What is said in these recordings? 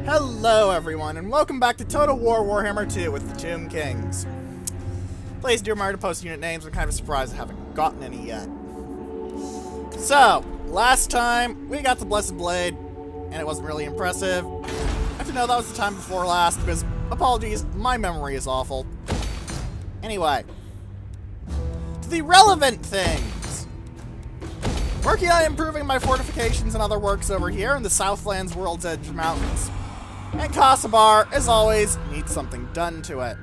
Hello everyone, and welcome back to Total War Warhammer 2 with the Tomb Kings. Please do remember to post unit names. I'm kind of surprised I haven't gotten any yet. So, last time, we got the Blessed Blade, and it wasn't really impressive. I have to know that was the time before last, because, apologies, my memory is awful. Anyway, to the relevant things. Working on improving my fortifications and other works over here in the Southlands World's Edge Mountains. And Kosovar, as always, needs something done to it.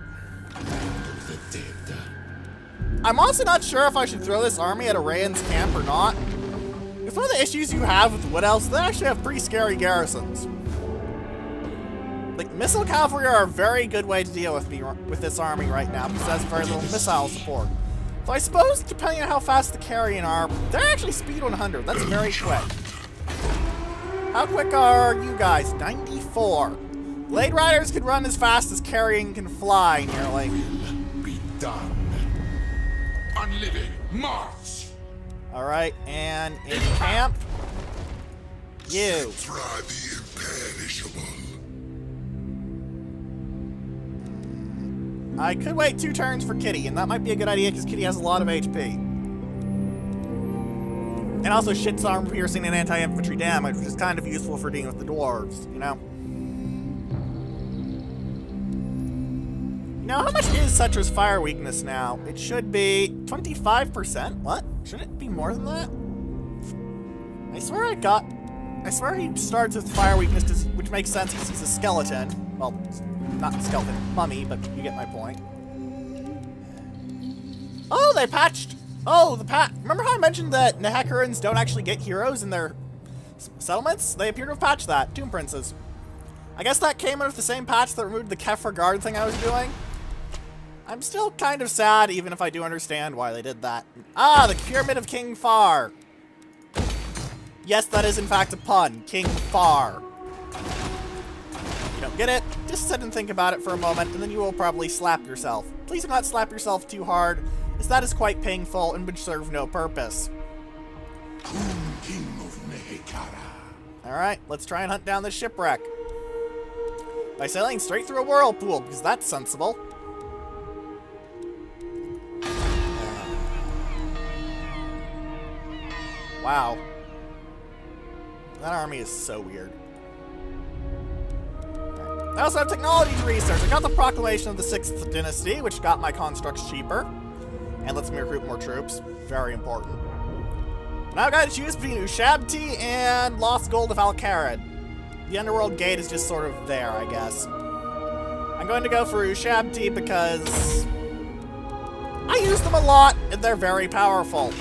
I'm also not sure if I should throw this army at Arayan's camp or not. Because one of the issues you have with Wood Elves, they actually have pretty scary garrisons. Like, missile cavalry are a very good way to deal with this army right now, because it has very little missile support. So I suppose, depending on how fast the Carrion are, they're actually speed 100. That's very quick. How quick are you guys? 94. Blade Riders can run as fast as Carrion can fly, nearly. Be done. Unliving, march! Alright, and in camp, you. Try the imperishable. I could wait 2 turns for Kitty, and that might be a good idea because Kitty has a lot of HP. And also shits armor piercing and anti-infantry damage, which is kind of useful for dealing with the dwarves, you know? Now, how much is Cetra's fire weakness now? It should be 25%? What? Should it be more than that? I swear he starts with fire weakness, which makes sense because he's a skeleton. Well, not a skeleton, mummy, but you get my point. Oh, they patched! Oh, remember how I mentioned that Nehekarans don't actually get heroes in their settlements? They appear to have patched that. Tomb Princes. I guess that came in with the same patch that removed the Kefra Guard thing I was doing. I'm still kind of sad, even if I do understand why they did that. Ah, the Pyramid of King Far. Yes, that is in fact a pun. King Far. You don't get it? Just sit and think about it for a moment, and then you will probably slap yourself. Please do not slap yourself too hard, as that is quite painful and would serve no purpose. King of Nehekara. Alright, let's try and hunt down this shipwreck. By sailing straight through a whirlpool, because that's sensible. Wow. That army is so weird. I also have technology research. I got the proclamation of the 6th dynasty, which got my constructs cheaper. And lets me recruit more troops. Very important. Now I've got to choose between Ushabti and Lost Gold of Alcarad. The Underworld Gate is just sort of there, I guess. I'm going to go for Ushabti because I use them a lot, and they're very powerful.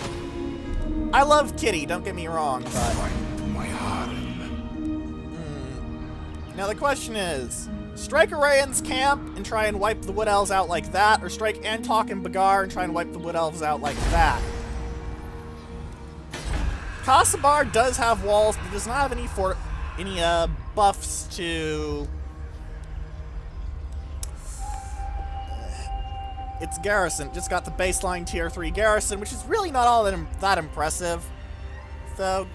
I love Kitty, don't get me wrong, but... Now the question is, strike Arayan's camp and try and wipe the Wood Elves out like that, or strike Antok and Bagar and try and wipe the Wood Elves out like that? Kosovar does have walls, but does not have any buffs to its garrison. Just got the baseline tier 3 garrison, which is really not all that impressive. So,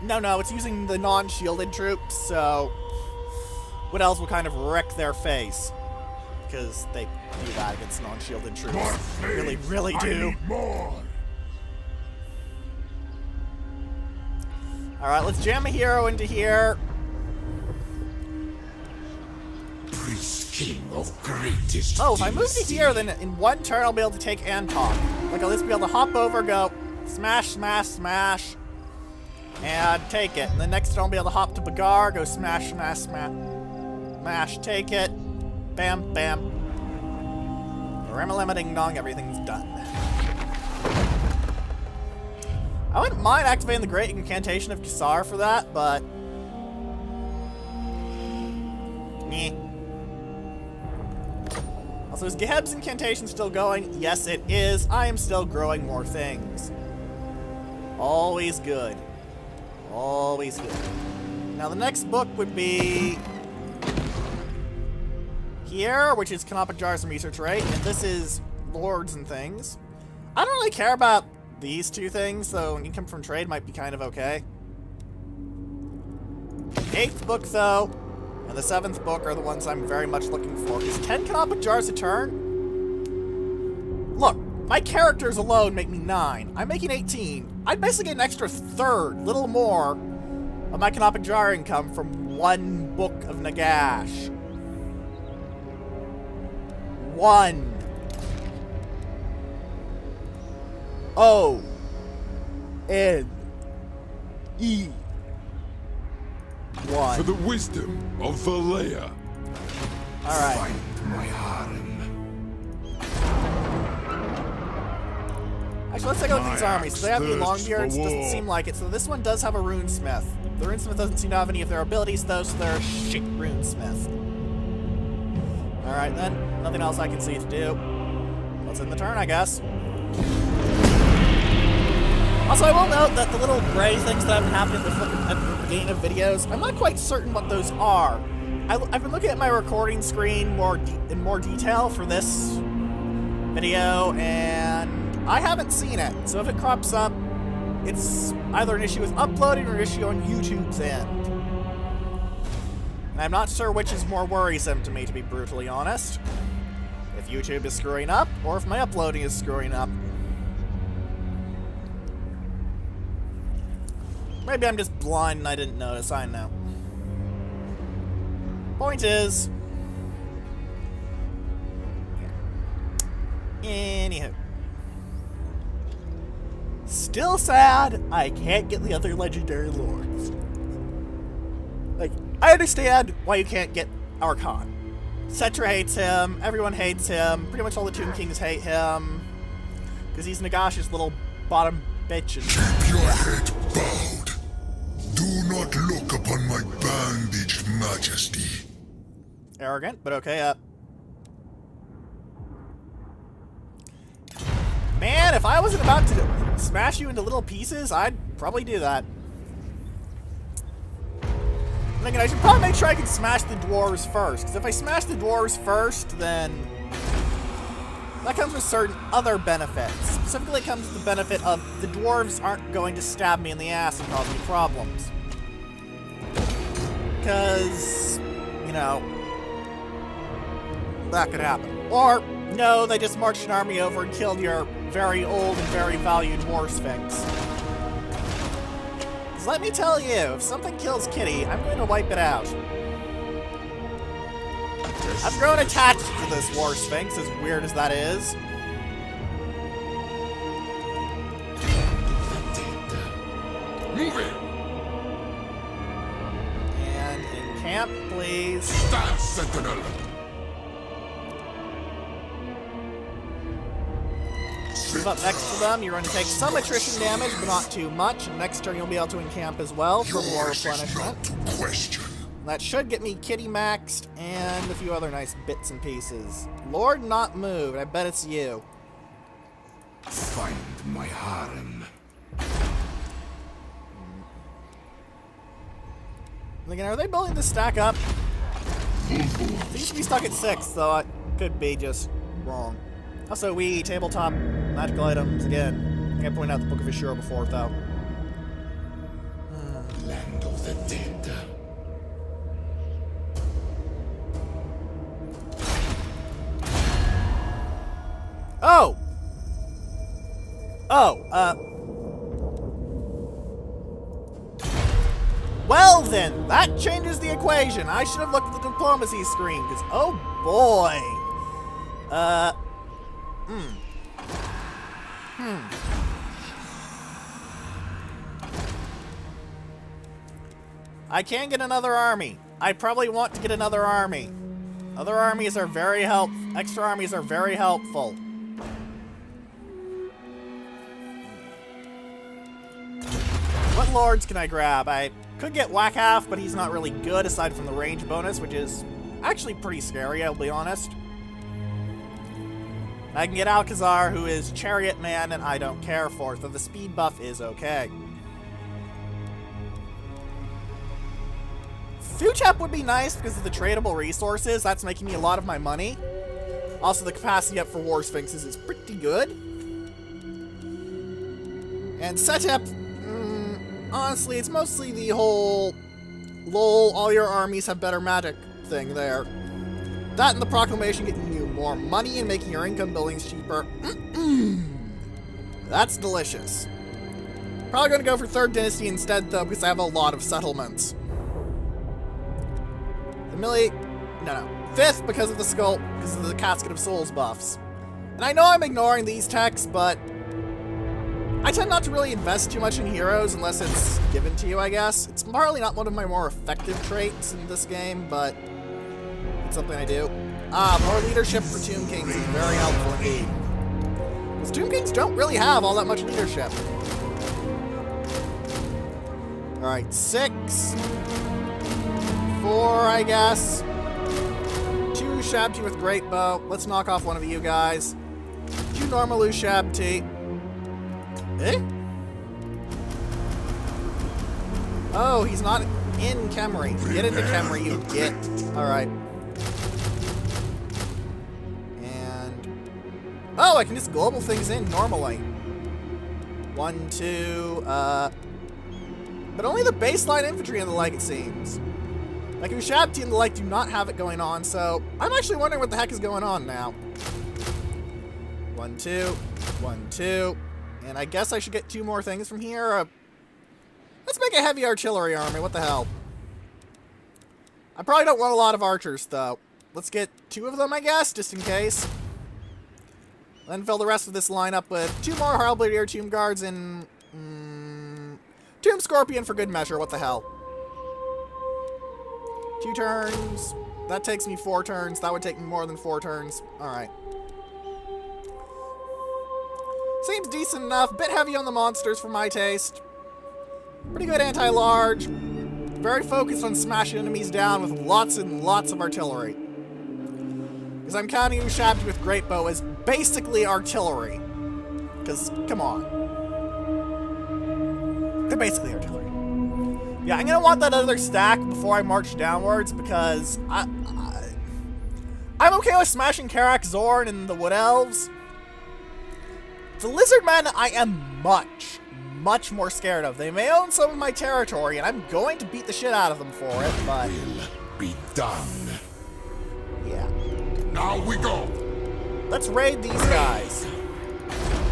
no, it's using the non-shielded troops, so Wood Elves will kind of wreck their face. Because they do that against non-shielded troops. Really, really do. Alright, let's jam a hero into here. Priest King of greatest. Oh, if I move to here, then in 1 turn I'll be able to take Antok. Like, I'll just be able to hop over, go smash, smash, smash, and take it. And then next turn I'll be able to hop to Bagar, go smash, smash, smash, smash, take it, bam, bam. Ramalama ding dong, everything's done. I wouldn't mind activating the Great Incantation of Kisar for that, but meh. Also, is Geheb's incantation still going? Yes, it is. I am still growing more things. Always good. Always good. Now, the next book would be here, which is Canopic Jars and Research Rate, and this is Lords and things. I don't really care about these 2 things, so income from trade might be kind of okay. 8th book, though, and the 7th book are the ones I'm very much looking for. Because 10 canonical jars a turn? Look, my characters alone make me 9. I'm making 18. I'd basically get an extra third, little more, of my canonical jar income from one book of Nagash. One. O-N-E. One. For the wisdom of Valea. Alright. Find my harem. Actually, let's take a look at these My armies. Do they have any axe thirsts Longbeards? for Doesn't war. seem like it. So this one does have a runesmith. The runesmith doesn't seem to have any of their abilities, though, so they're a shit runesmith. Alright then. Nothing else I can see to do. Let's end the turn, I guess. Also, I will note that the little gray things that have been happening at the beginning of videos, I'm not quite certain what those are. I've been looking at my recording screen in more detail for this video, and I haven't seen it. So if it crops up, it's either an issue with uploading or an issue on YouTube's end. And I'm not sure which is more worrisome to me, to be brutally honest. If YouTube is screwing up, or if my uploading is screwing up. Maybe I'm just blind and I didn't notice, I know. Point is... Anywho. Still sad I can't get the other legendary lords. Like, I understand why you can't get our Khan. Cetra hates him, everyone hates him, pretty much all the Tomb Kings hate him. Because he's Nagash's little bottom bitch. Keep your head bowed. Do not look upon my bandaged majesty. Arrogant, but okay, Man, if I wasn't about to smash you into little pieces, I'd probably do that. I'm thinking I should probably make sure I can smash the dwarves first, because if I smash the dwarves first, then that comes with certain other benefits. Specifically, it comes with the benefit of the dwarves aren't going to stab me in the ass and cause me problems. Because, you know, that could happen. Or, no, they just marched an army over and killed your very old and very valued War Sphinx. Because let me tell you, if something kills Kitty, I'm going to wipe it out. I've grown attached to this War Sphinx, as weird as that is. Move it! And in camp, please. Stand, sentinel! Move up next to them. You're going to take some attrition damage, but not too much. And next turn, you'll be able to encamp as well for more Yours is replenishment. not to question. That should get me Kitty maxed and a few other nice bits and pieces. Lord not moved. I bet it's you. Find my harem. Thinking, are they building this stack up? Seems to be stuck at 6, though I could be just wrong. Also, we tabletop magical items again. I can't point out the Book of Ashura before, though. Land of the dead. Oh! Well then, that changes the equation. I should have looked at the diplomacy screen, because, oh boy. I can get another army. I probably want to get another army. Other armies are very extra armies are very helpful. What lords can I grab? I could get Whack-Half, but he's not really good aside from the range bonus, which is actually pretty scary, I'll be honest. I can get Alcazar, who is Chariot Man, and I don't care for, though the speed buff is okay. Fuchep would be nice because of the tradable resources. That's making me a lot of my money. Also, the capacity up for War Sphinxes is pretty good. And Setep, honestly, it's mostly the whole lol, all your armies have better magic thing there. That and the proclamation getting you more money and making your income buildings cheaper. That's delicious. Probably going to go for 3rd Dynasty instead, though, because I have a lot of settlements. No, 5th because of the skull, because of the Casket of Souls buffs. And I know I'm ignoring these techs, but I tend not to really invest too much in heroes unless it's given to you, I guess. It's probably not one of my more effective traits in this game, but it's something I do. More leadership for Tomb Kings is very helpful indeed. Because Tomb Kings don't really have all that much leadership. Alright, 6. 4, I guess. 2 Shabti with Great Bow. Let's knock off one of you guys. 2 Normalu Shabti. Eh? Oh, he's not in Khemri. Get into Khemri, you git. Alright. And... oh, I can just global things in normally. 1, 2, but only the baseline infantry and the like, it seems. Like, Ushabti and the like do not have it going on, so I'm actually wondering what the heck is going on now. 1, 2, 1, 2. And I guess I should get 2 more things from here. Let's make a heavy artillery army. What the hell? I probably don't want a lot of archers, though. Let's get 2 of them, I guess, just in case. Then fill the rest of this line up with 2 more Halberdier Tomb Guards and... Tomb Scorpion for good measure. What the hell? 2 turns. That takes me 4 turns. That would take me more than 4 turns. Alright. Seems decent enough. Bit heavy on the monsters for my taste. Pretty good anti-large. Very focused on smashing enemies down with lots and lots of artillery. Because I'm counting Ushabti with Great Bow as basically artillery. Because, come on. They're basically artillery. Yeah, I'm going to want that other stack before I march downwards because I'm okay with smashing Karak Zorn and the Wood Elves. The Lizardmen I am much more scared of. They may own some of my territory, and I'm going to beat the shit out of them for it, but... will be done. Yeah. Now we go. Let's raid these guys.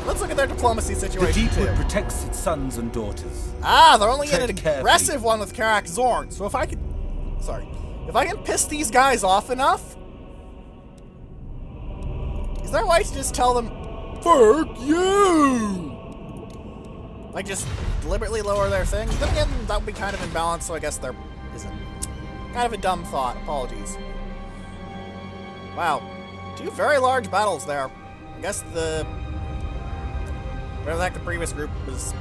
Let's look at their diplomacy situation, The too. Deepwood protects its sons and daughters. Ah, they're only in an Tread carefully. aggressive one with Karak Zorn, so if I can... sorry. If I can piss these guys off enough... is there a way to just tell them... fuck you! Like, just deliberately lower their thing? Then again, that would be kind of imbalanced, so I guess there isn't. Kind of a dumb thought. Apologies. Wow. 2 very large battles there. I guess the... whatever the heck the previous group was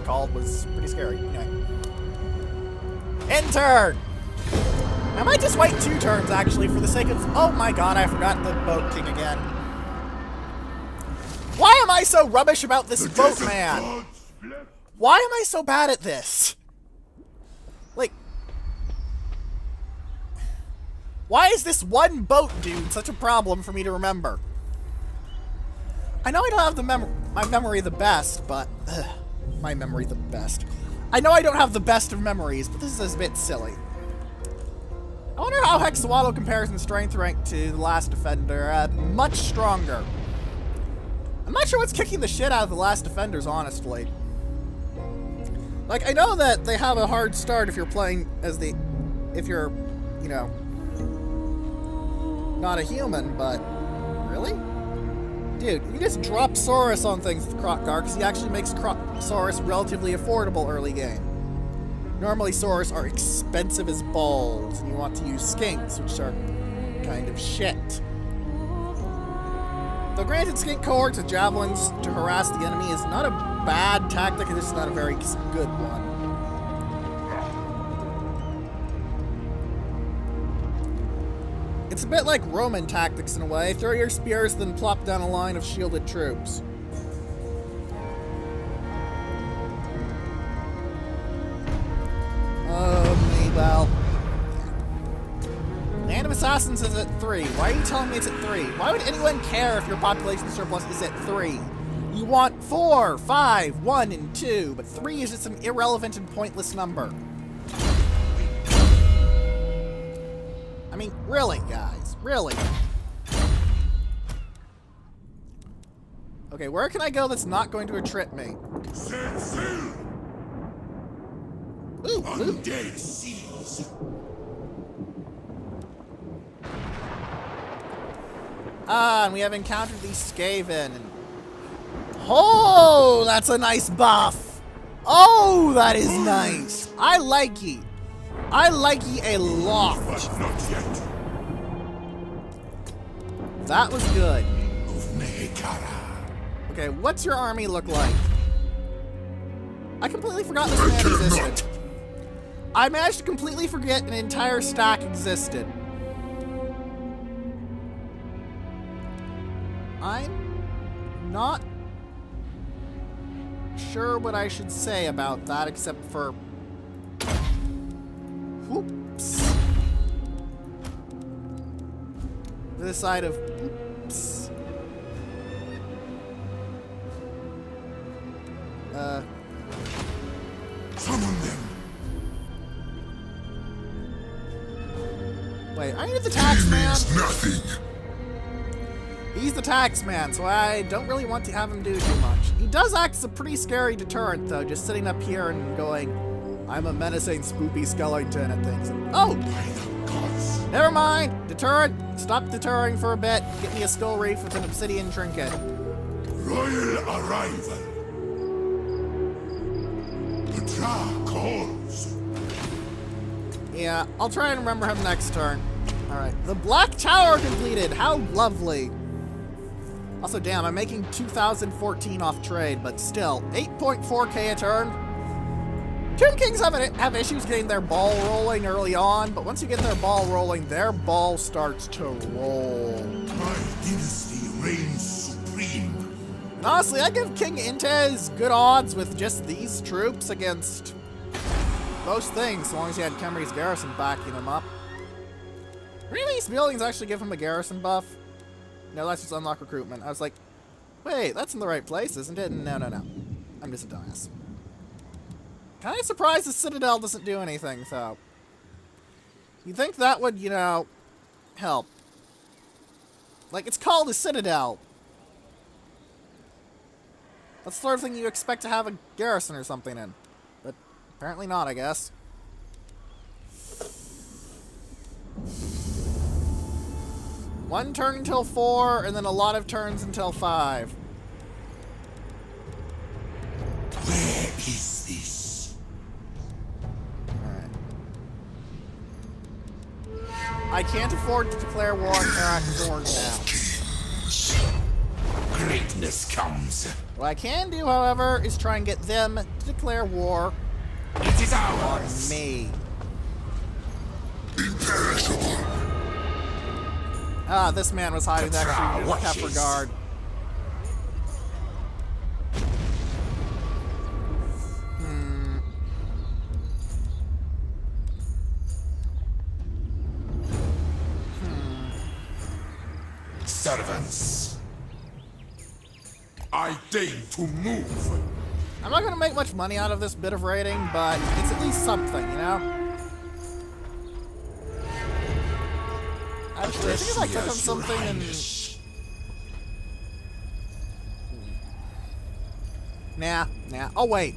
called was pretty scary. Anyway. End turn! I might just wait 2 turns, actually, for the sake of... oh my god, I forgot the Boat King again. Why am I so rubbish about this boatman? Why am I so bad at this? Like... why is this one boat dude such a problem for me to remember? I know I don't have my memory the best, but... my memory the best. I know I don't have the best of memories, but this is a bit silly. I wonder how Hexawatto compares in strength rank to the last Defender. Much stronger. I'm not sure what's kicking the shit out of the last Defenders, honestly. Like, I know that they have a hard start if you're playing as the... if you're, you know... not a human, but... really? Dude, you just drop Saurus on things with Krokgar, because he actually makes Saurus relatively affordable early game. Normally, Saurus are expensive as balls, and you want to use Skinks, which are kind of shit. Though granted, Skink cohorts with javelins to harass the enemy is not a bad tactic, it's just not a very good one. It's a bit like Roman tactics in a way. Throw your spears, then plop down a line of shielded troops. Well... Land of Assassins is at 3. Why are you telling me it's at 3? Why would anyone care if your population surplus is at 3? You want 4, 5, 1, and 2, but 3 is just some irrelevant and pointless number. mean, really, guys? Really? Okay, where can I go that's not going to trip me? Set sail! Ooh, ooh. Undead seas! Ah, and we have encountered the Skaven. Oh, that's a nice buff. Oh, that is nice. I like ye. I like ye a lot. But not yet. That was good. Of Mehekara. Okay, what's your army look like? I completely forgot this man existed. I managed to completely forget an entire stack existed. I'm not sure what I should say about that except for... Whoops. This side of... Oops. Summon them. Wait, I need the tax man. Means nothing. He's the tax man, so I don't really want to have him do too much. He does act as a pretty scary deterrent, though, just sitting up here and going, I'm a menacing, spoopy skeleton at things. And, oh! By the gods. Never mind! Deterrent! Stop deterring for a bit. Get me a skull reef with an obsidian trinket. Royal arrival. Petra calls. Yeah, I'll try and remember him next turn. Alright, the Black Tower completed! How lovely! Also, damn, I'm making 2014 off trade, but still, 8.4k a turn. Tomb Kings have issues getting their ball rolling early on, but once you get their ball rolling, their ball starts to roll. My dynasty reigns supreme. And honestly, I give King Intez good odds with just these troops against most things, as long as he had Khemri's garrison backing him up. Really, these buildings actually give him a garrison buff? No, that's just unlock recruitment. I was like, wait, that's in the right place, isn't it? No, no, no. I'm just a dumbass. Kind of surprised the Citadel doesn't do anything, though. You'd think that would, you know, help. Like, it's called a Citadel. That's the sort of thing you expect to have a garrison or something in. But apparently not, I guess. One turn until 4, and then a lot of turns until 5. Where is this? Alright. I can't afford to declare war on Karak now. Greatness comes. What I can do, however, is try and get them to declare war It is on ours. me. Imperishable. Ah, this man was hiding that tree. watches. Kept regard. Servants. I deign to move. I'm not going to make much money out of this bit of raiding, but it's at least something, you know? Actually, I think if I click on something and... Nah. Oh, wait.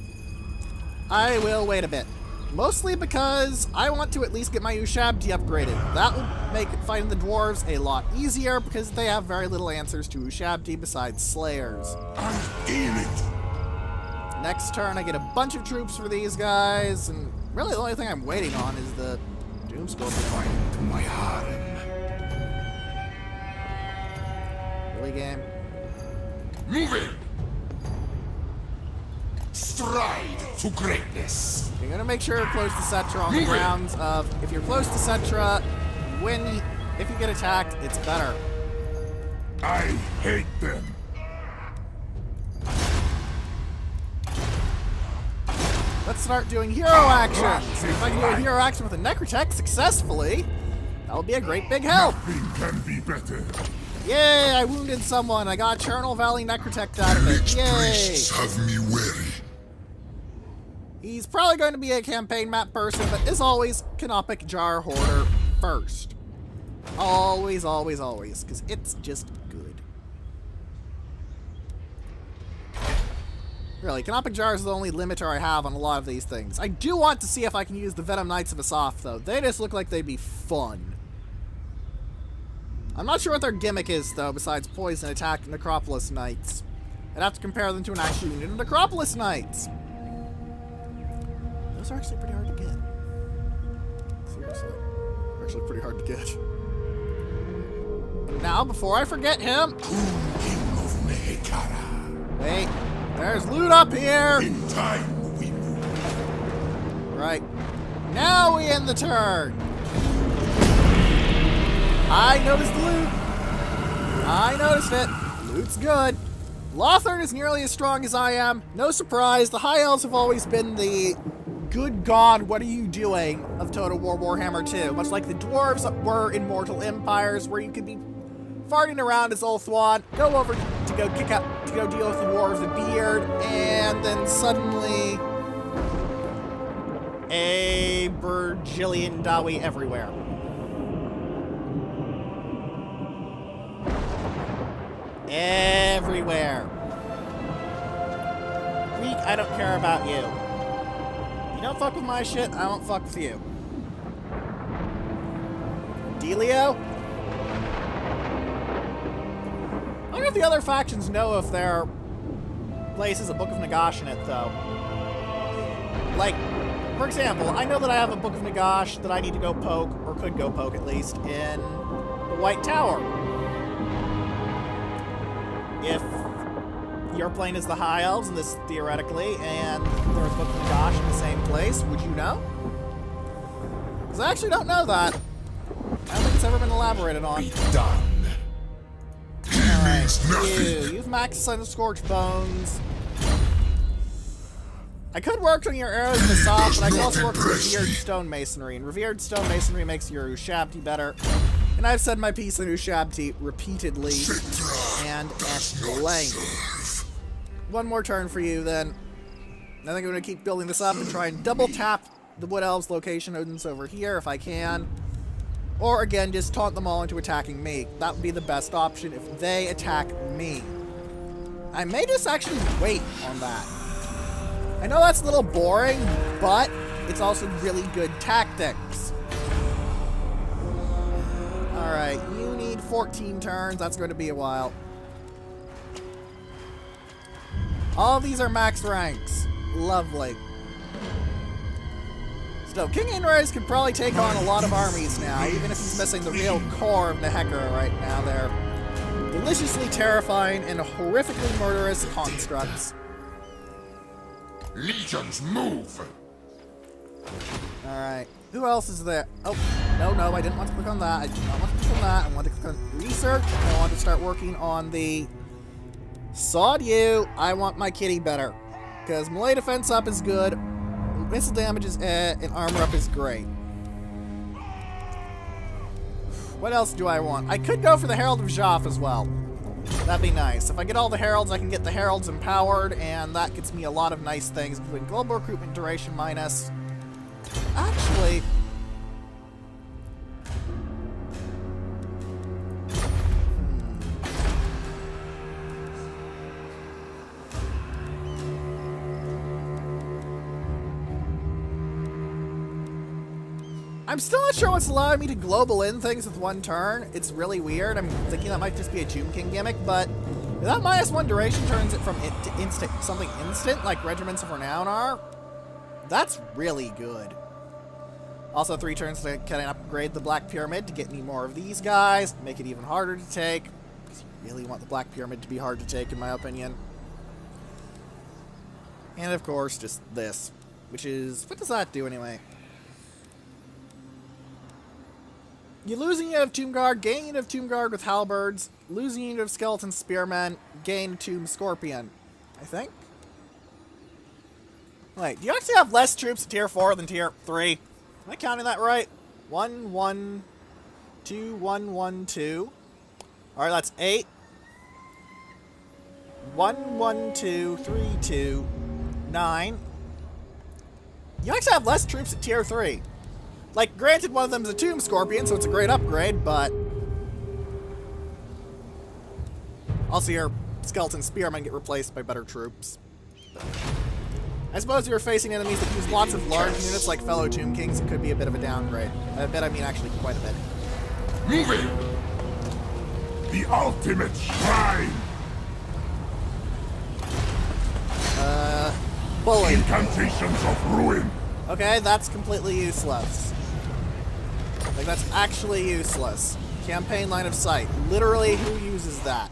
I will wait a bit. Mostly because I want to at least get my Ushabti upgraded. That will make fighting the dwarves a lot easier because they have very little answers to Ushabti besides Slayers. I deem it. Next turn, I get a bunch of troops for these guys, and really the only thing I'm waiting on is the Doom Scorpion. Find my harem. Really, game? Moving. Stride to greatness. You're gonna make sure you're close to Cetra on the grounds of if you're close to Cetra, if you get attacked, it's better. I hate them. Let's start doing hero actions. If I can do a hero action with a Necrotech successfully, that would be a great big help. Nothing can be better. Yay, I wounded someone. I got Eternal Valley Necrotech out of it. Lich Yay. priests have me weary. He's probably going to be a campaign map person, but as always, Canopic Jar Hoarder first. Always, always, always. Because it's just good. Really, Canopic Jar is the only limiter I have on a lot of these things. I do want to see if I can use the Venom Knights of Asaph, though. They just look like they'd be fun. I'm not sure what their gimmick is, though, besides poison attack Necropolis Knights. I'd have to compare them to an actual unit of Necropolis Knights. Those are actually pretty hard to get. Seriously. They're actually pretty hard to get. Now, before I forget him... Wait. There's loot up here! In time we move. Right. Now we end the turn! I noticed the loot! I noticed it! Loot's good. Lothern is nearly as strong as I am. No surprise, the High Elves have always been the good god, what are you doing of Total War Warhammer 2. Much like the dwarves were in Mortal Empires, where you could be farting around as Ulthuan, go over to go deal with the War of the Beard, and then suddenly a Burjillion Dawi everywhere. Everywhere. Weak, I don't care about you. You don't fuck with my shit, I won't fuck with you. Delio? I wonder if the other factions know if their place has a Book of Nagash in it, though. Like, for example, I know that I have a Book of Nagash that I need to go poke, or could go poke at least, in the White Tower. If your plane is the High Elves, and this theoretically, and there's Book of Nagash in the same place, would you know? Because I actually don't know that. I don't think it's ever been elaborated on. Be done. You've maxed Sun Scorched Bones. I could work on your arrows in the soft, but I could also work with Revered Stonemasonry. And Revered Stonemasonry makes your Ushabti better. And I've said my piece on Ushabti repeatedly and at length. One more turn for you, then. I think I'm going to keep building this up and try and double tap the Wood Elves locations over here if I can. Or again, just taunt them all into attacking me. That would be the best option if they attack me. I may just actually wait on that. I know that's a little boring, but it's also really good tactics. Alright, you need 14 turns. That's going to be a while. All these are max ranks. Lovely. So, King Inres could probably take on a lot of armies now, even if he's missing the real core of Nehekra right now. They're deliciously terrifying and horrifically murderous constructs. Legions move! Alright. Who else is there? Oh, no, I didn't want to click on that. I did not want to click on that. I want to click on research. I want to start working on the... Sod you! I want my kitty better. Because melee defense up is good. Missile damage is and armor up is great. What else do I want? I could go for the Herald of Jaf as well. That'd be nice. If I get all the Heralds, I can get the Heralds empowered, and that gets me a lot of nice things, including global recruitment duration minus. Actually... I'm still not sure what's allowing me to global in things with one turn. It's really weird. I'm thinking that might just be a Doom King gimmick, but if that -1 duration turns it from to instant, something instant, like Regiments of Renown are, that's really good. Also, 3 turns to kind of upgrade the Black Pyramid to get me more of these guys, make it even harder to take, because you really want the Black Pyramid to be hard to take, in my opinion. And, of course, just this, which is... what does that do, anyway? You lose a unit of Tomb Guard, gain a unit of Tomb Guard with Halberds, lose a unit of Skeleton Spearmen, gain a Tomb Scorpion, I think? Wait, do you actually have less troops at Tier 4 than Tier 3? Am I counting that right? 1, 1, 2, 1, 1, 2. Alright, that's 8. 1, 1, 2, 3, 2, 9. You actually have less troops at Tier 3. Like, granted, one of them's a Tomb Scorpion, so it's a great upgrade, but... Also, your Skeleton Spearmen get replaced by better troops. I suppose you're facing enemies that use lots of large units like fellow Tomb Kings. It could be a bit of a downgrade. I bet I mean actually quite a bit. Moving! The ultimate shrine! Bully. Incantations of ruin! Okay, that's completely useless. Like, that's actually useless. Campaign line of sight. Literally, who uses that?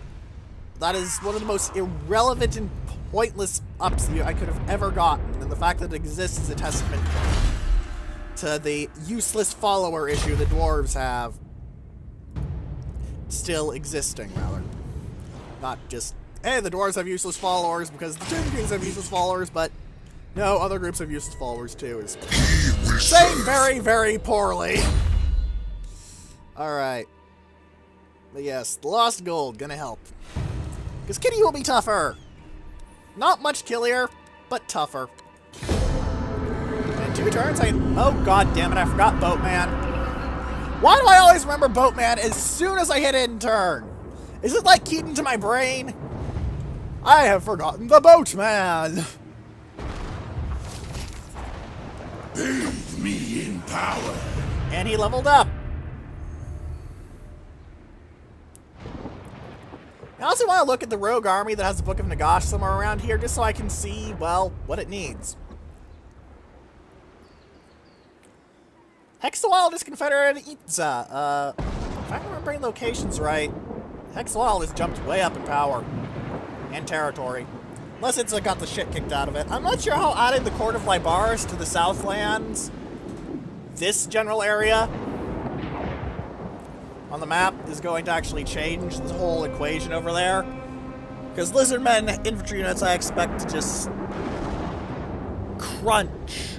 That is one of the most irrelevant and pointless ups I could have ever gotten, and the fact that it exists is a testament to the useless follower issue the dwarves have still existing, rather. Not just, hey, the dwarves have useless followers because the Tomb Kings have useless followers, but no, other groups have useless followers too. Is saying very, very poorly. Alright. But yes, the Lost Gold, gonna help. Because Kitty will be tougher. Not much killier, but tougher. And 2 turns, oh god damn it, I forgot Boatman. Why do I always remember Boatman as soon as I hit end turn? Is it like keyed into my brain? I have forgotten the Boatman. Bathe me in power. And he leveled up. I also want to look at the Rogue Army that has the Book of Nagash somewhere around here, just so I can see, well, what it needs. Hexawild is Confederate Itza. If I'm remembering locations right, Hexawild has jumped way up in power and territory. Unless it's got the shit kicked out of it. I'm not sure how adding the Court of Libaris to the Southlands, this general area on the map, is going to actually change this whole equation over there. Because Lizardmen infantry units I expect to just crunch.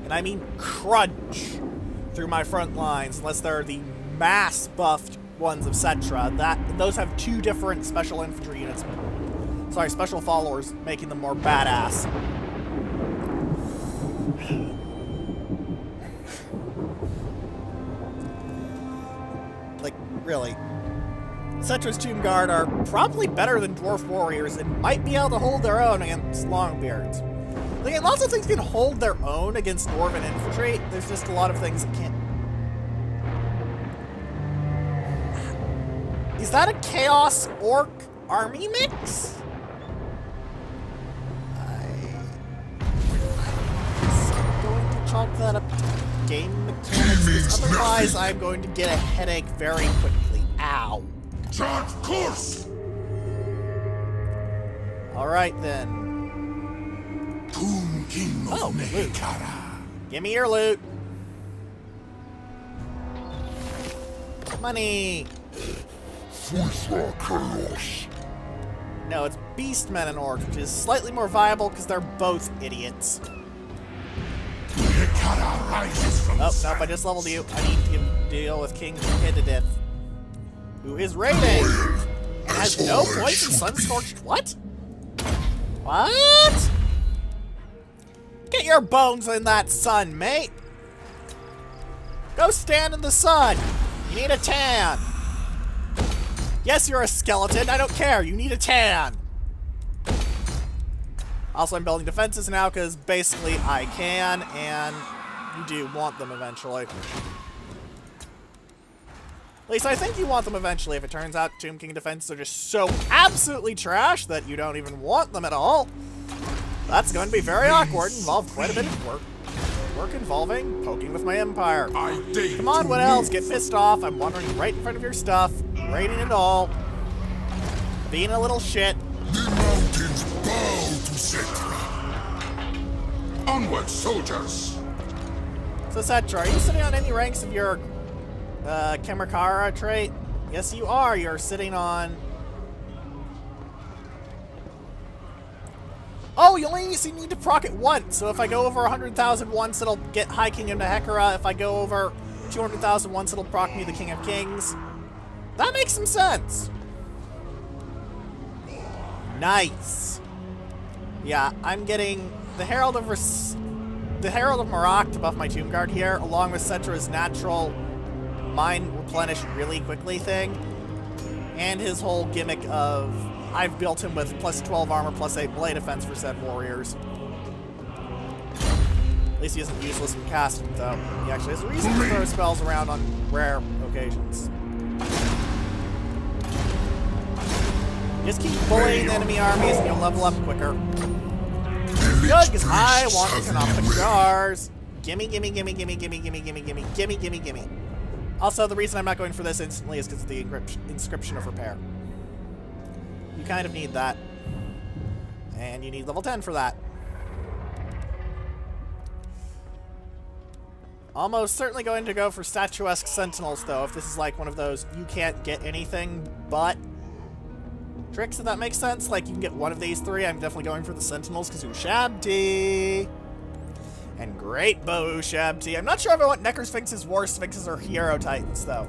And I mean crunch through my front lines, unless they're the mass buffed ones of Cetra. Those have 2 different special infantry units. Sorry, special followers, making them more badass. Like, really. Cetra's Tomb Guard are probably better than Dwarf Warriors and might be able to hold their own against Longbeards. Like, lots of things can hold their own against Dwarven infantry. There's just a lot of things that can't. Is that a Chaos Orc army mix? I'm going to chalk that up to game mechanics, because otherwise I'm going to get a headache very quickly. Ow. Charge course! Alright then. Tomb King of Mehekara. Give me your loot. Money. Fulfa Chaos. No, it's Beastmen and Orcs, which is slightly more viable because they're both idiots. Mehekara rises from Oh, nope, I just leveled you. I need to deal with King Hidedith, who is raiding and has no points in Sunscorched. What? What? Get your bones in that sun, mate. Go stand in the sun. You need a tan. Yes, you're a skeleton. I don't care. You need a tan. Also, I'm building defenses now because basically I can, and you do want them eventually. At least I think you want them eventually. If it turns out Tomb King defenses are just so absolutely trash that you don't even want them at all, that's going to be very awkward. Involve quite a bit of work. Work involving poking with my empire. Come on, what else? Get pissed off. I'm wandering right in front of your stuff, raiding it all, being a little shit. The mountains bow to Cetra. Onward, soldiers! So Cetra, are you sitting on any ranks of your Kemakara trait? Yes, you are. You're sitting on... Oh, you only need to proc it once. So if I go over 100,000 once, it'll get High Kingdom to Hekara. If I go over 200,000 once, it'll proc me the King of Kings. That makes some sense. Nice. Yeah, I'm getting the Herald of the Herald of Marak to buff my Tomb Guard here, along with Cetra's natural mine replenish really quickly thing, and his whole gimmick of I've built him with plus 12 armor, plus 8 blade defense for said warriors. At least he isn't useless in casting, though. He actually has a reason to throw spells around on rare occasions. Just keep bullying the enemy armies and you'll level up quicker. Good, because I want to turn off the jars. Gimme, gimme, gimme, gimme, gimme, gimme, gimme, gimme, gimme, gimme, gimme. Also, the reason I'm not going for this instantly is because of the inscription of repair. You kind of need that. And you need level 10 for that. Almost certainly going to go for statuesque sentinels, though, if this is like one of those you can't get anything but tricks, if that makes sense. Like, you can get one of these three. I'm definitely going for the sentinels, because Ushabti. And great bow Ushabti. I'm not sure if I want Necker Sphinxes, War Sphinxes, or Hero Titans, though.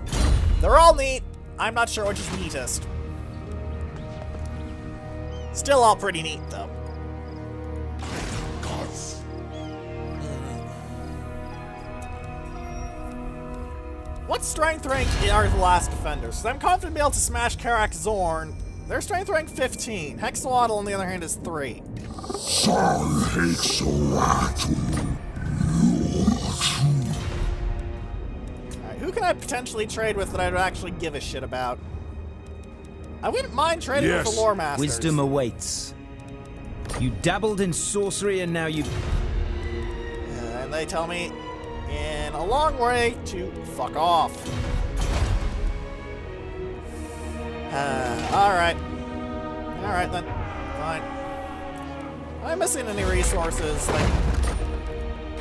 They're all neat. I'm not sure which is neatest. Still all pretty neat, though. What strength rank are the last defenders? So I'm confident to be able to smash Karak Zorn. Their strength rank 15. Hexawaddle, on the other hand, is 3. Alright, who can I potentially trade with that I'd actually give a shit about? I wouldn't mind trading with the Lore Masters. Wisdom awaits. You dabbled in sorcery and now you... And they tell me in a long way to fuck off. Alright. Alright then. Fine. Am I missing any resources, like,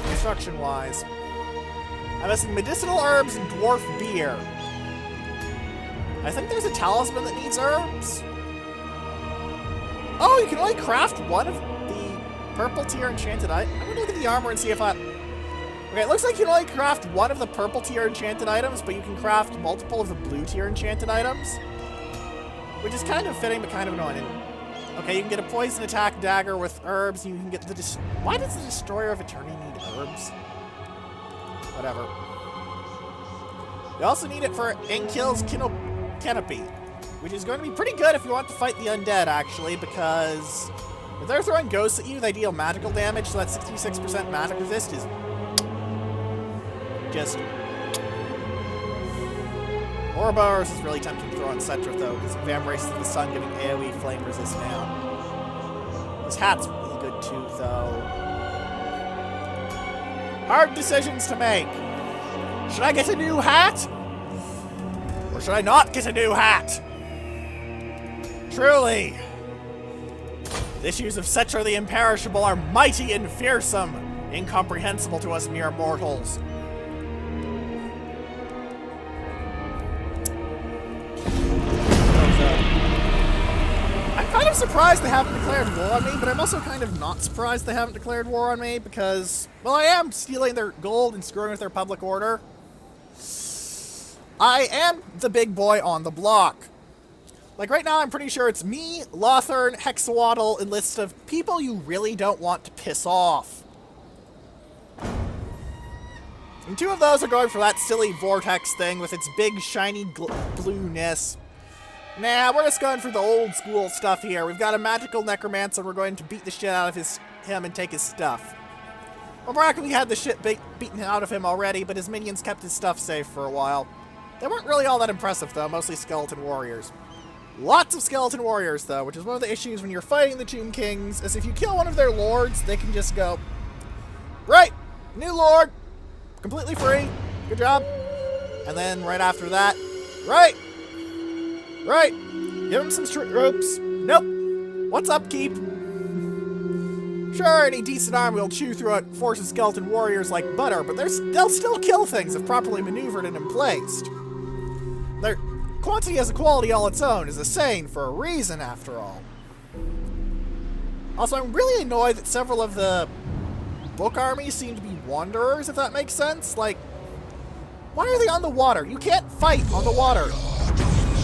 construction-wise? I'm missing medicinal herbs and dwarf beer. I think there's a talisman that needs herbs. Oh, you can only craft one of the purple tier enchanted items. I'm gonna look at the armor and see if I... Okay, it looks like you can only craft one of the purple tier enchanted items, but you can craft multiple of the blue tier enchanted items. Which is kind of fitting, but kind of annoying. Okay, you can get a poison attack dagger with herbs. You can get the... Why does the Destroyer of Eternity need herbs? Whatever. You also need it for Enkil's Canopy, which is going to be pretty good if you want to fight the undead, actually, because if they're throwing ghosts at you, they deal magical damage, so that 66% magic resist is just... Ouroboros is really tempting to throw on Cetra, though, because Vambrace of the Sun giving AoE flame resist now. His hat's really good, too, though. Hard decisions to make. Should I get a new hat? Or should I not get a new hat? Truly, the issues of Cetra the Imperishable are mighty and fearsome, incomprehensible to us mere mortals. I'm kind of surprised they haven't declared war on me, but I'm also kind of not surprised they haven't declared war on me because, well, I am stealing their gold and screwing with their public order. I am the big boy on the block. Like, right now, I'm pretty sure it's me, Lothern, Hexawaddle, and list of people you really don't want to piss off. And 2 of those are going for that silly vortex thing with its big, shiny blueness. Nah, we're just going for the old school stuff here. We've got a magical necromancer. We're going to beat the shit out of him and take his stuff. Well, Bracken had the shit beaten out of him already, but his minions kept his stuff safe for a while. They weren't really all that impressive, though. Mostly skeleton warriors. Lots of skeleton warriors, though, which is one of the issues when you're fighting the Tomb Kings, is if you kill one of their lords, they can just go, right, new lord, completely free, good job. And then right after that, right, give him some ropes. Nope, what's upkeep? Sure, any decent army will chew through a force of skeleton warriors like butter, but they'll still kill things if properly maneuvered and emplaced. Their quantity has a quality all its own, is a saying for a reason, after all. Also, I'm really annoyed that several of the book armies seem to be wanderers, if that makes sense. Like, why are they on the water? You can't fight on the water.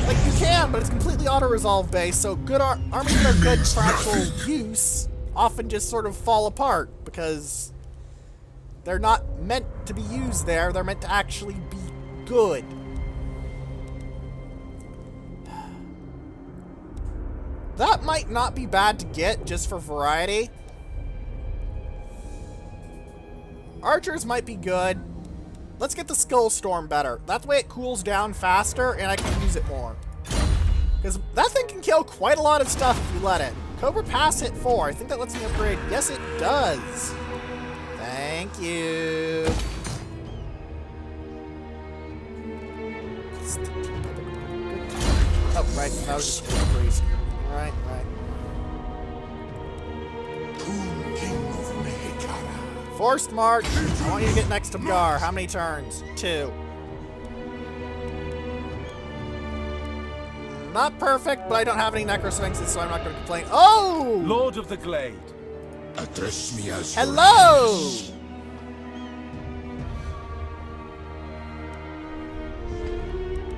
Like, you can, but it's completely auto-resolve based, so good armies that are good for actual use often just sort of fall apart, because They're not meant to be used there. They're meant to actually be good. That might not be bad to get, just for variety. Archers might be good. Let's get the Skull Storm better. That way it cools down faster and I can use it more. Because that thing can kill quite a lot of stuff if you let it. Cobra Pass hit 4. I think that lets me upgrade. Yes, it does. Thank you. Oh, right. That was just an increase. Right. Forced march. I want you to get next to Gar. How many turns? 2. Not perfect, but I don't have any Necrosphinxes, so I'm not going to complain. Oh! Lord of the Glade. Address me as Hello!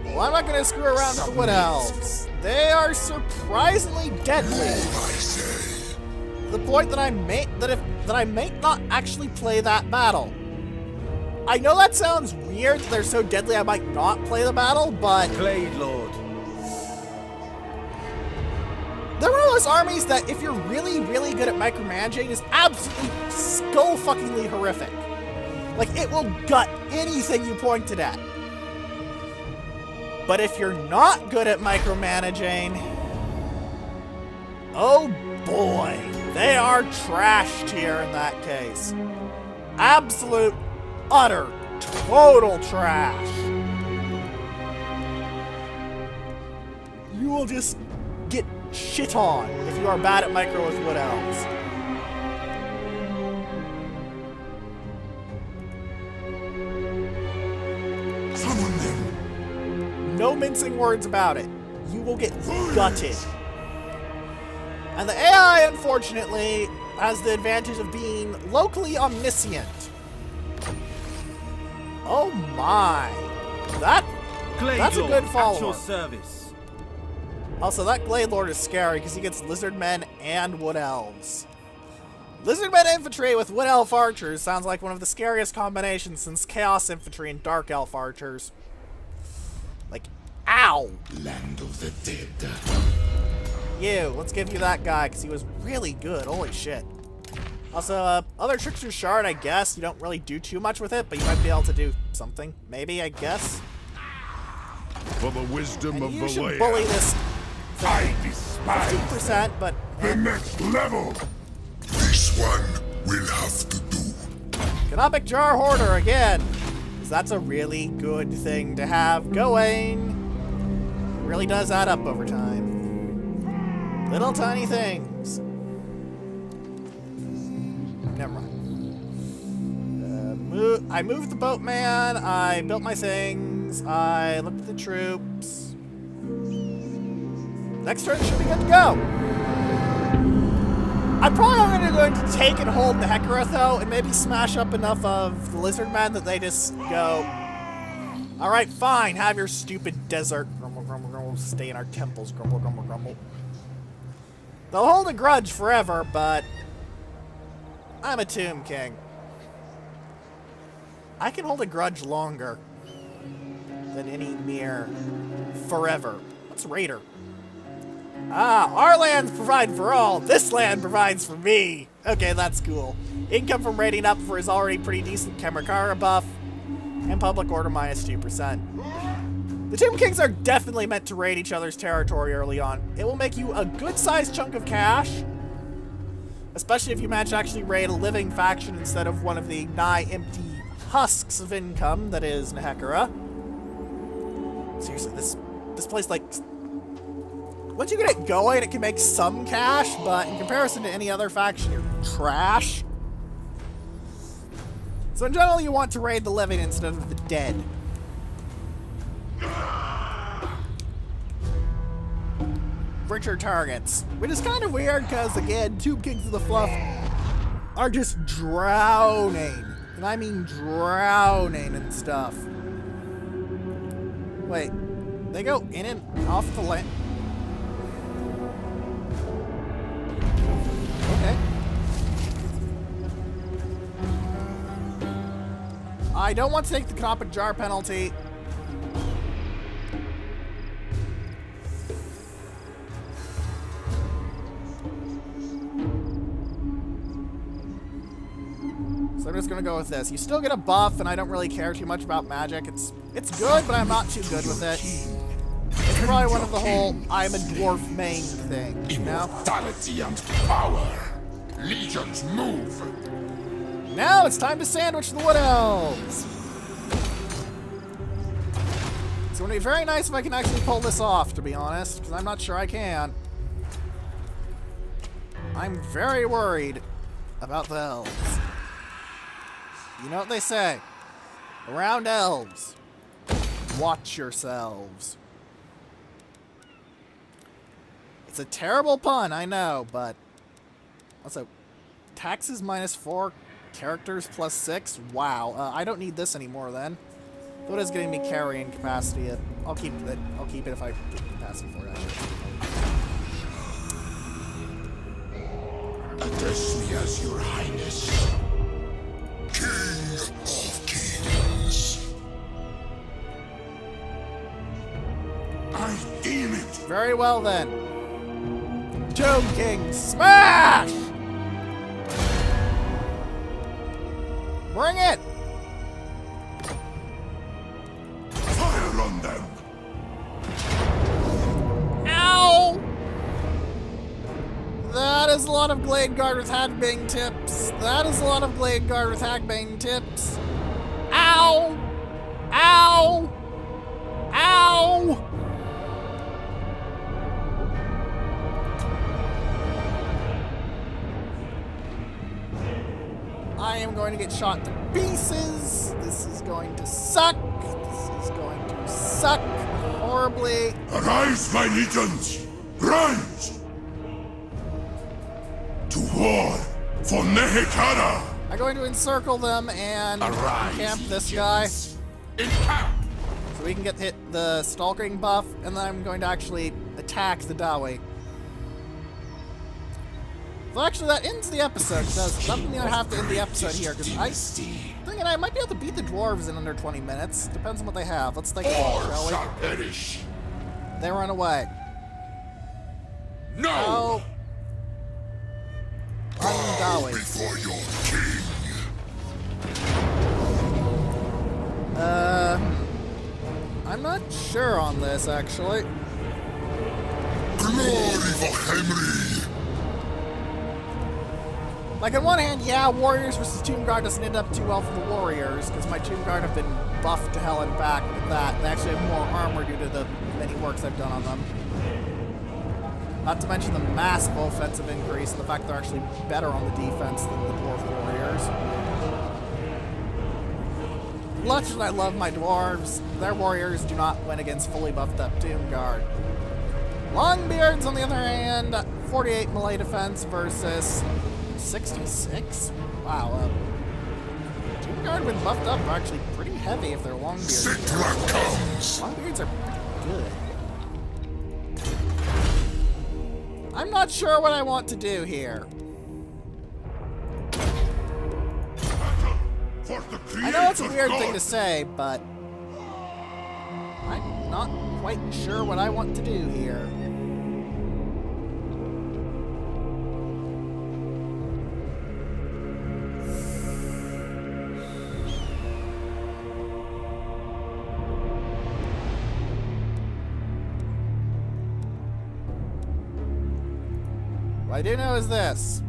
Well, I'm not going to screw around with the Wood Elves. They are surprisingly deadly. I say. To the point that I may not actually play that battle. I know that sounds weird that they're so deadly I might not play the battle, but Glade Lord. they're one of those armies that if you're really, really good at micromanaging is absolutely skull-fuckingly horrific. Like, it will gut anything you pointed at. But if you're not good at micromanaging, oh boy, they are trashed here in that case. Absolute, utter, total trash. You will just get shit on if you are bad at micro with Wood Elves. Summon them. No mincing words about it. You will get gutted. And the AI, unfortunately, has the advantage of being locally omniscient. Oh my. That's a good follower. At your service. Also, that Glade Lord is scary because he gets Lizard Men and Wood Elves. Lizard Men Infantry with Wood Elf Archers sounds like one of the scariest combinations since Chaos Infantry and Dark Elf Archers. Like, ow! Land of the dead. You, let's give you that guy because he was really good. Holy shit. Also, other Trickster's Shard, I guess. You don't really do too much with it, but you might be able to do something. Maybe, I guess. For the wisdom And of you the should way. bully this I despise 15%, but the next level. This one will have to do. Canopic Jar Hoarder again. 'Cause that's a really good thing to have going. It really does add up over time. Little tiny things. Never mind. I moved the boatman. I built my things. I looked at the troops. Next turn should be good to go. I'm probably only going to take and hold the Hekara, though, and maybe smash up enough of the Lizard Men that they just go, alright, fine, have your stupid desert. Grumble, grumble, grumble, stay in our temples. Grumble, grumble, grumble. They'll hold a grudge forever, but I'm a Tomb King. I can hold a grudge longer than any mere forever. What's Raider? Ah, our lands provide for all. This land provides for me. Okay, that's cool. Income from raiding up for his already pretty decent Kamakara buff. And public order minus 2%. The Tomb Kings are definitely meant to raid each other's territory early on. It will make you a good-sized chunk of cash. Especially if you manage to actually raid a living faction instead of one of the nigh empty husks of income that is Nehekara. Seriously, this place, like, once you get it going, it can make some cash, but in comparison to any other faction, you're trash. So in general, you want to raid the living instead of the dead. Richer targets, which is kind of weird because, again, Tomb Kings of the Fluff are just drowning. And I mean drowning in stuff. Wait, they go in and off the land? Okay. I don't want to take the Knoppet Jar penalty. So I'm just gonna go with this. You still get a buff, and I don't really care too much about magic. It's good, but I'm not too good with it. It's probably one of the whole I'm a dwarf main thing, you know? Immortality and power. Legions move. Now it's time to sandwich the Wood Elves. It's gonna be very nice if I can actually pull this off, to be honest, because I'm not sure I can. I'm very worried about the elves. You know what they say? Around elves, watch yourselves. It's a terrible pun, I know, but also, taxes -4, characters +6. Wow, I don't need this anymore then. Though it is getting me carrying capacity. I'll keep it. I'll keep it if I get capacity for it. Address me as your highness. King of kings. I deem it. Very well then. Tomb King, smash! Bring it! Fire on them. Ow! That is a lot of Glade Guard with Hagbane tips. That is a lot of Glade Guard with Hagbane tips. Ow! Ow! Ow! I am going to get shot to pieces. This is going to suck. This is going to suck horribly. Arise, my legions! Rise! To war for Nehekara! I'm going to encircle them and camp this guy so In camp! we can get hit the stalking buff, and then I'm going to actually attack the Dawi. So actually, that ends the episode. Does doesn't mean I have to end the episode here because I might be able to beat the dwarves in under 20 minutes. Depends on what they have. Let's take a look, shall we? Shall perish. They run away. No! Oh. Bow Dawi. before your king. I'm not sure on this actually. Glory for Henry! Like, on one hand, yeah, Warriors versus Tomb Guard doesn't end up too well for the Warriors, because my Tomb Guard have been buffed to hell and back. Look at that. They actually have more armor due to the many works I've done on them. Not to mention the massive offensive increase and the fact they're actually better on the defense than the Dwarf Warriors. Much as I love my Dwarves, their Warriors do not win against fully buffed up Tomb Guard. Longbeards, on the other hand, 48 melee defense versus 66? Wow, Tomb Guard when buffed up are actually pretty heavy if they're Longbeards. Citra comes! Longbeards are pretty good. I'm not sure what I want to do here. I know it's a weird thing to say, but I'm not quite sure what I want to do here. What I do know is this.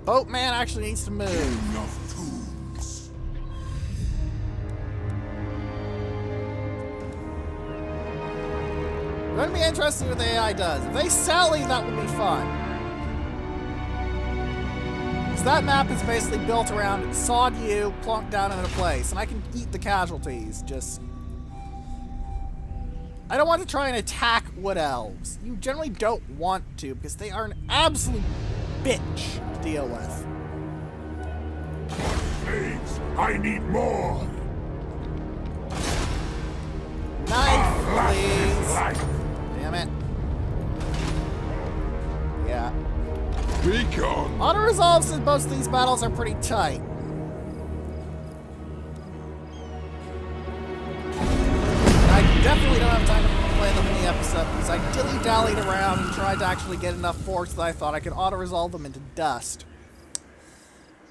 Boatman actually needs to move. King of tombs. I'm going to be interested in what the AI does. If they sally, that would be fun. Because that map is basically built around sod you, plonk down in a place, and I can eat the casualties, just... I don't want to try and attack Wood Elves. You generally don't want to, because they are an absolute bitch to deal with. Please, I need more! Knife, please! Damn it. Yeah. Beacon! Auto-resolve says most of these battles are pretty tight. definitely don't have time to play them in the episode because I dilly-dallied around and tried to actually get enough force that I thought I could auto-resolve them into dust.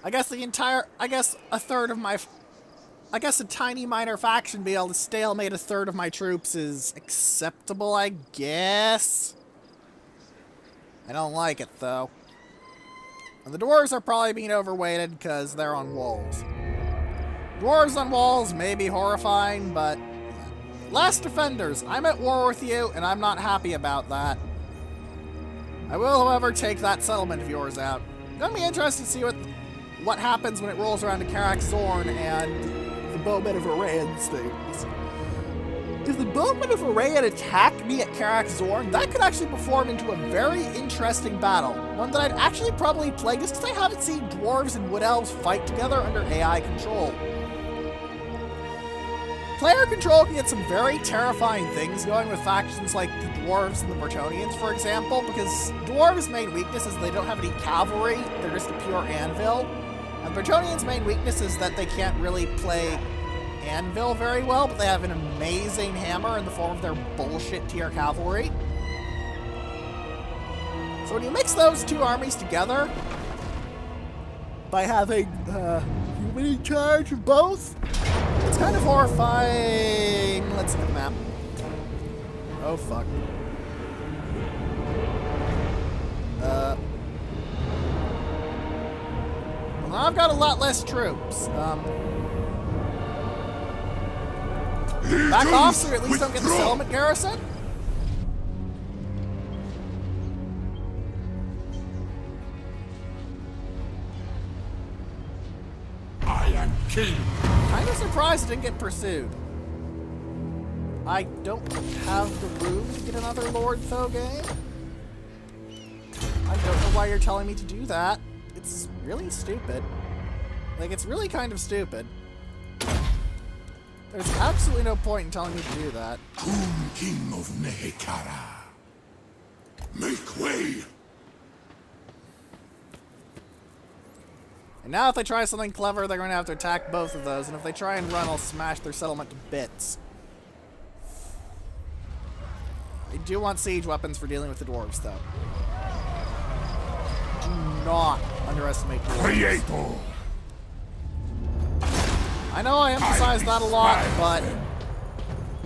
I guess a tiny minor faction being able to stalemate a third of my troops is acceptable, I guess. I don't like it, though. And the dwarves are probably being overweighted because they're on walls. Dwarves on walls may be horrifying, but... Last defenders, I'm at war with you, and I'm not happy about that. I will, however, take that settlement of yours out. It's gonna be interesting to see what happens when it rolls around to Karak Zorn and the Bowmen of Arayan's things. If the Bowmen of Arayan attack me at Karak Zorn, that could actually perform into a very interesting battle. One that I'd actually probably play just because I haven't seen dwarves and wood elves fight together under AI control. Player control can get some very terrifying things going with factions like the Dwarves and the Bretonnians, for example, because Dwarves' main weakness is they don't have any cavalry, they're just a pure anvil. And Bretonnians' main weakness is that they can't really play anvil very well, but they have an amazing hammer in the form of their bullshit tier cavalry. So when you mix those two armies together, by having human in charge of both, it's kind of horrifying. Let's look at the map. Oh, fuck. Well, now I've got a lot less troops. Back off so you at least don't get the settlement garrison? I am king. Kind of surprised I didn't get pursued. I don't have the room to get another Lord Thogame. I don't know why you're telling me to do that. It's really stupid. Like, it's really kind of stupid. There's absolutely no point in telling me to do that. Tomb King of Nehekara. Make way! And now if they try something clever, they're going to have to attack both of those. And if they try and run, I'll smash their settlement to bits. I do want siege weapons for dealing with the dwarves, though. Do not underestimate dwarves. Creator! I know I emphasize that a lot, but...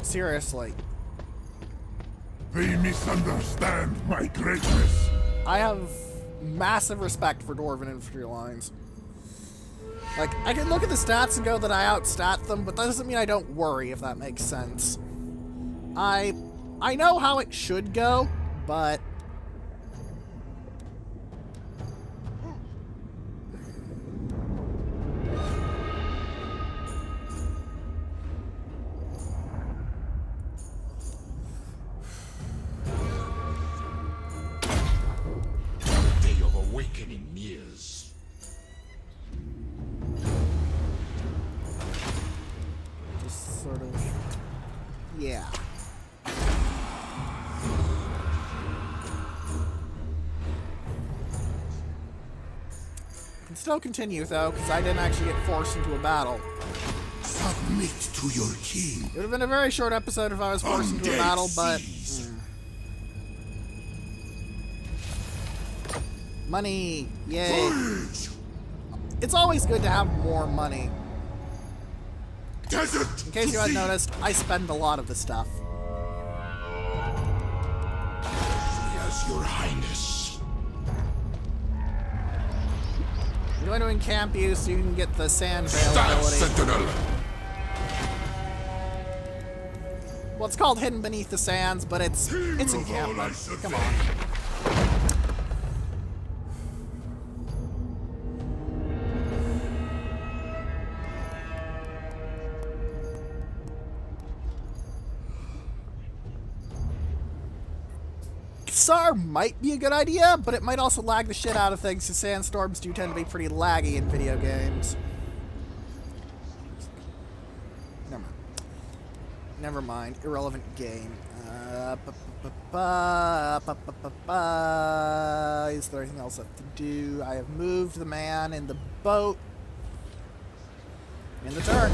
seriously. They misunderstand my greatness. I have massive respect for dwarven infantry lines. Like, I can look at the stats and go that I outstat them, but that doesn't mean I don't worry, if that makes sense. I know how it should go, but... Day of awakening nears. just sort of... yeah. Can still continue, though, because I didn't actually get forced into a battle. Submit to your king. It would have been a very short episode if I was forced into a battle, but... Money! Yay! It's always good to have more money. Desert In case you hadn't noticed, I spend a lot of the stuff. Yes, your highness. I'm going to encamp you so you can get the sand Stand, availability. sentinel. Well, it's called Hidden Beneath the Sands, but it's encampment. Come on. SAR might be a good idea, but it might also lag the shit out of things, because sandstorms do tend to be pretty laggy in video games. Never mind. Irrelevant game. Is there anything else left to do? I have moved the man in the boat. In the turn.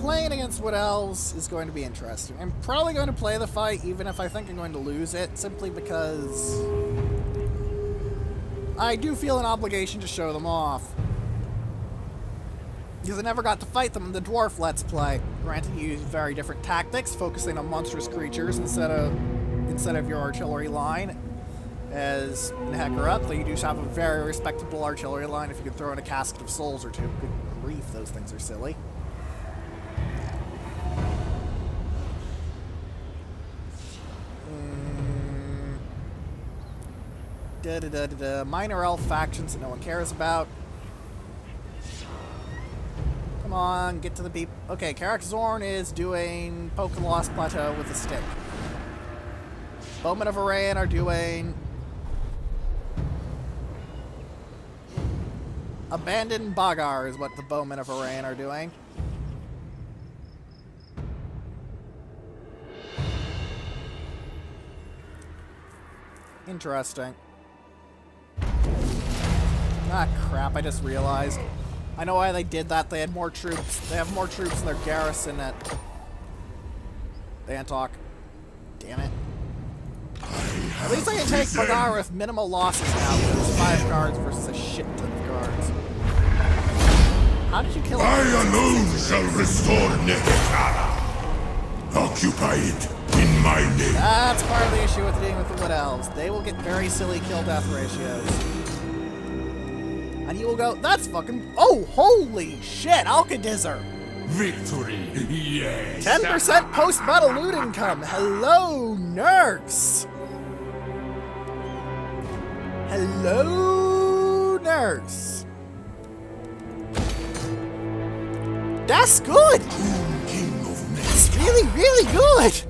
playing against Wood Elves is going to be interesting. I'm probably going to play the fight, even if I think I'm going to lose it, simply because I do feel an obligation to show them off. Because I never got to fight them in the Dwarf Let's Play. Granted, you use very different tactics, focusing on monstrous creatures instead of your artillery line. As in Hekarup, though you do have a very respectable artillery line if you can throw in a casket of souls or two. Good grief, those things are silly. Minor elf factions that no one cares about. Come on, get to the beep. Okay, Karak Zorn is doing Poke and Lost Plateau with a stick. Bowmen of Arayan are doing Abandoned Bagar is what the Bowmen of Arayan are doing. Interesting. Ah, crap, I just realized. I know why they did that. They had more troops. They have more troops in their garrison at Bantok. Damn it. At least I can take Bagar with minimal losses now, because it's 5 guards versus a shit ton of guards. How did you kill him? I alone shall restore Nehekara. Occupy it in my name. That's part of the issue with dealing with the Wood Elves. They will get very silly kill-death ratios. And you will go, that's fucking... Oh, holy shit, Alkadizzer! Victory, yes. 10% post-battle loot income. Hello, nurse. Hello, nurse. That's good. That's really, really good.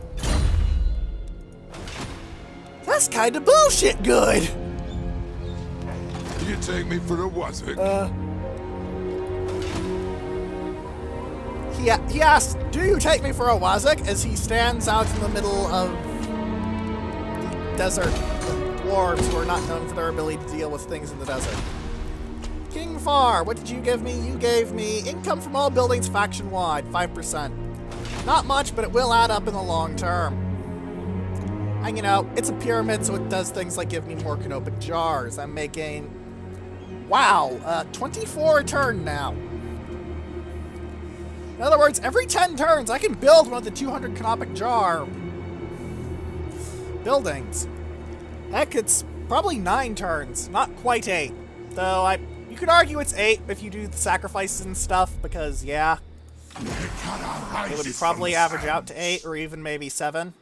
That's kind of bullshit good. You take me for a wazzock? He asks, do you take me for a wazzock? As he stands out in the middle of the desert. Dwarves who are not known for their ability to deal with things in the desert. King Far, what did you give me? You gave me income from all buildings faction-wide, 5%. Not much, but it will add up in the long term. And you know, it's a pyramid, so it does things like give me more canopic jars. I'm making, wow, 24 a turn now. In other words, every 10 turns, I can build one of the 200 canopic jar buildings. Heck, it's probably 9 turns, not quite 8. Though you could argue it's 8 if you do the sacrifices and stuff, because yeah, it would probably average out to 8 or even maybe 7.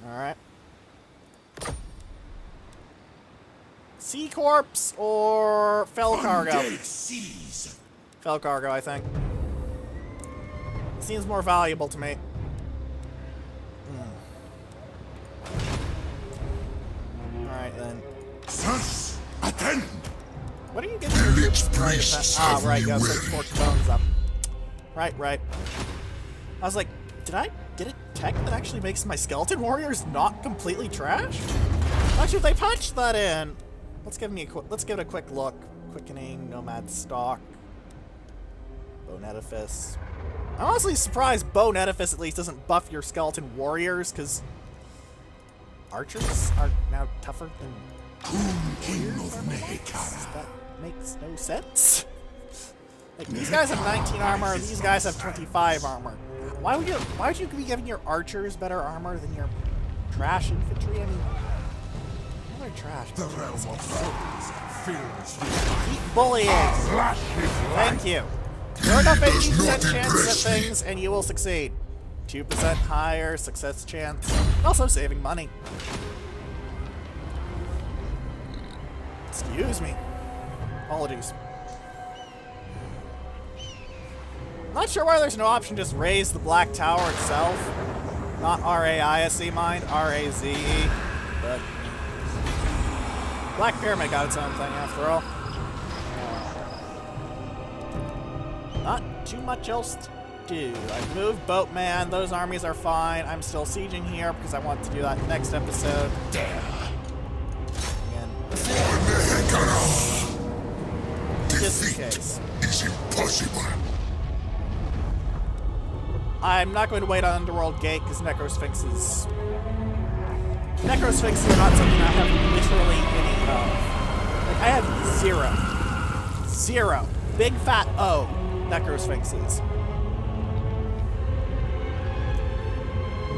Alright. Sea Corpse or Fell Cargo? Fell Cargo, I think. Seems more valuable to me. Alright then. Sons, attend! What are you getting your troops right? Ah, right, you gotta set Scorched Bones up. Right. I was like, did I get a tech that actually makes my skeleton warriors not completely trash? Actually, if they patched that in, let's give it a quick look. Quickening, Nomad Stock, Bone Edifice. I'm honestly surprised Bone Edifice at least doesn't buff your skeleton warriors, because archers are now tougher than warriors. That makes no sense. Like, these guys have 19 armor, these guys have 25 armor. Why would you be giving your archers better armor than your trash infantry? I mean, they're trash. The realm of Keep bullying. Thank you. You're enough 80% chances at things, and you will succeed. 2% higher success chance. Also saving money. Excuse me. Apologies. Not sure why there's no option to just raise the Black Tower itself. Not R-A-I-S-E, mind. R-A-Z-E. But Black Pyramid got its own thing after all. Not too much else to do. I've moved Boatman. Those armies are fine. I'm still sieging here because I want to do that next episode. Again. this the defeat case. is impossible. I'm not going to wait on Underworld Gate because Necrosphinxes are not something I have literally any of. Like, I have zero. Big fat O Necrosphinxes.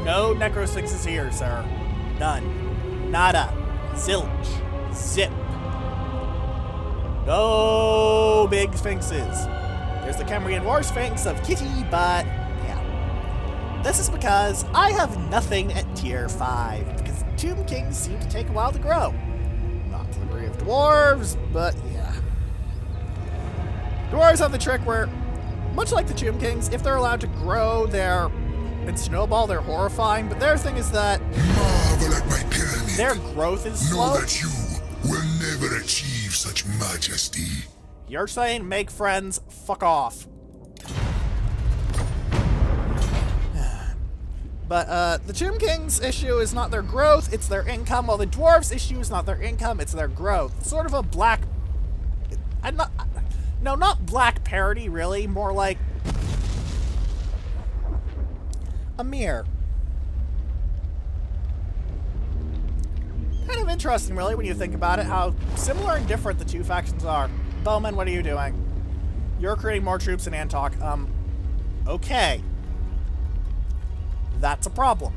No Necrosphinxes here, sir. None. Nada. Zilch. Zip. No big sphinxes. There's the Cambrian War Sphinx of Kitty, but yeah. This is because I have nothing at tier 5, because Tomb Kings seem to take a while to grow. Not to the degree of dwarves, but yeah. Dwarves have the trick where, much like the Tomb Kings, if they're allowed to grow and snowball, they're horrifying, but their thing is that Marvel at my pyramid. their growth is slow. Know that you will never achieve such majesty. You're saying make friends, fuck off. But the Tomb Kings issue is not their growth, it's their income, while the Dwarves issue is not their income, it's their growth. Sort of a black... not black parody, really. More like a mirror. Kind of interesting, really, when you think about it, how similar and different the two factions are. Bowman, what are you doing? You're creating more troops in Antok. Okay. That's a problem.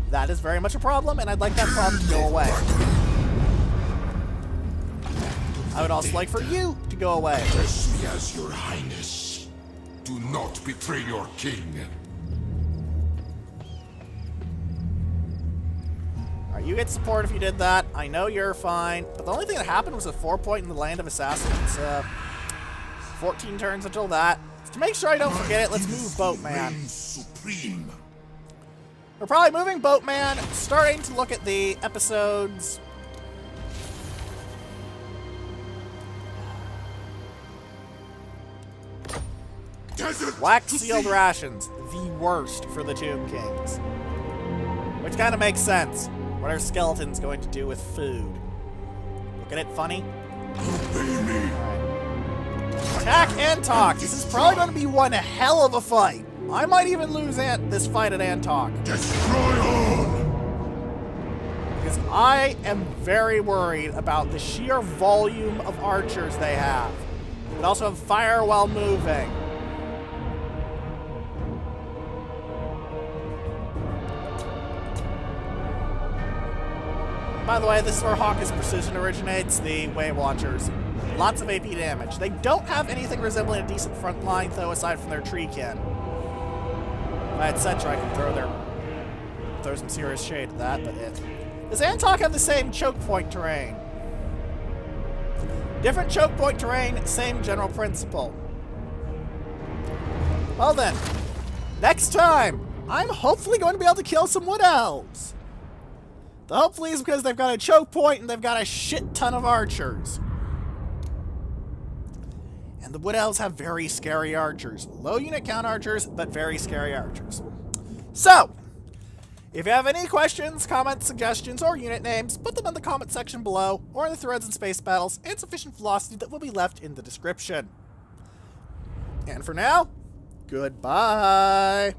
That is very much a problem, and I'd like that problem to go away. I would also like for you to go away. Address me as your highness. Do not betray your king. Alright, you get support if you did that. I know you're fine. But the only thing that happened was a 4-point in the Land of Assassins. 14 turns until that. To make sure I don't forget it, let's move Boatman. Supreme. We're probably moving Boatman, starting to look at the episodes. Wax sealed rations, the worst for the Tomb Kings. Which kind of makes sense. What are skeletons going to do with food? Look at it funny. Obey me. Attack Antok. This is probably going to be one hell of a fight. I might even lose this fight at Antok. Destroy all. Because I am very worried about the sheer volume of archers they have. They also have fire while moving. By the way, this is where Hawk's precision originates, the Way Watchers. Lots of AP damage. They don't have anything resembling a decent front line, though, aside from their treekin. If I had Cetra, I could throw some serious shade at that, but Does Antok have the same choke point terrain? Different choke point terrain, same general principle. Well then, next time, I'm hopefully going to be able to kill some Wood Elves. The hopefully is because they've got a choke point and they've got a shit ton of archers. And the Wood Elves have very scary archers. Low unit count archers, but very scary archers. So, if you have any questions, comments, suggestions, or unit names, put them in the comment section below, or in the threads and space battles, and sufficient velocity that will be left in the description. And for now, goodbye.